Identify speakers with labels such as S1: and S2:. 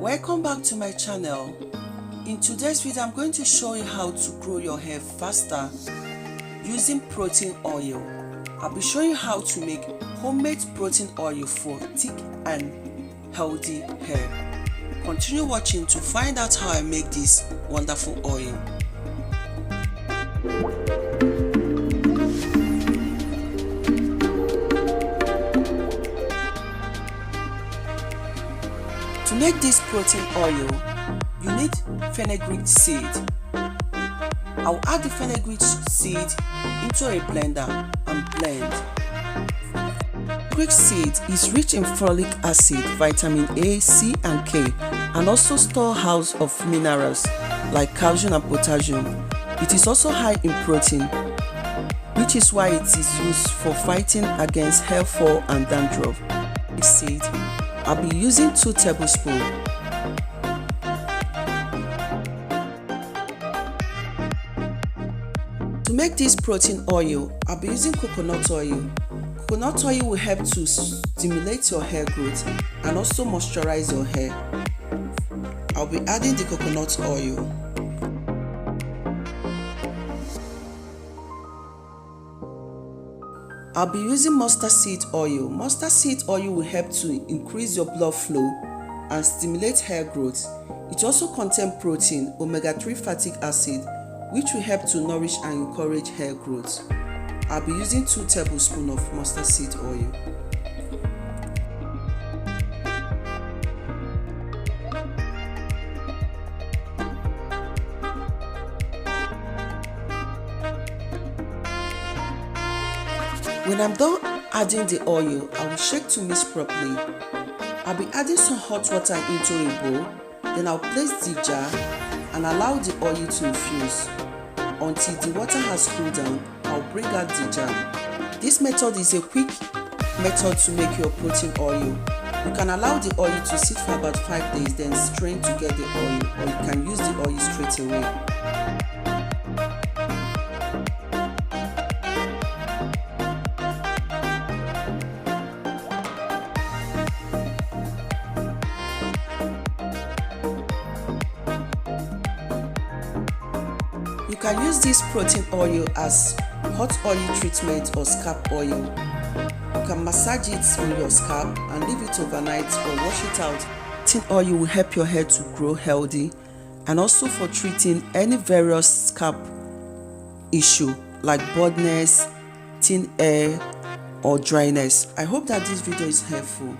S1: Welcome back to my channel. In today's video, I'm going to show you how to grow your hair faster using protein oil. I'll be showing you how to make homemade protein oil for thick and healthy hair. Continue watching to find out how I make this wonderful oil. To make this protein oil, you need fenugreek seed. I'll add the fenugreek seed into a blender and blend. Fenugreek seed is rich in folic acid, vitamin A, C and K, and also storehouse of minerals like calcium and potassium. It is also high in protein, which is why it is used for fighting against hair fall and dandruff. Seed, I'll be using 2 tablespoons. To make this protein oil, I'll be using coconut oil. Coconut oil will help to stimulate your hair growth and also moisturize your hair. I'll be adding the coconut oil. I'll be using mustard seed oil. Mustard seed oil will help to increase your blood flow and stimulate hair growth. It also contains protein, omega-3 fatty acid, which will help to nourish and encourage hair growth. I'll be using 2 tablespoons of mustard seed oil. When I'm done adding the oil, I will shake to mix properly. I'll be adding some hot water into a bowl, then I'll place the jar and allow the oil to infuse. Until the water has cooled down, I'll bring out the jar. This method is a quick method to make your protein oil. You can allow the oil to sit for about 5 days, then strain to get the oil, or you can use the oil straight away. You can use this protein oil as hot oil treatment or scalp oil. You can massage it on your scalp and leave it overnight or wash it out. Protein oil will help your hair to grow healthy and also for treating any various scalp issue like baldness, thin hair or dryness. I hope that this video is helpful.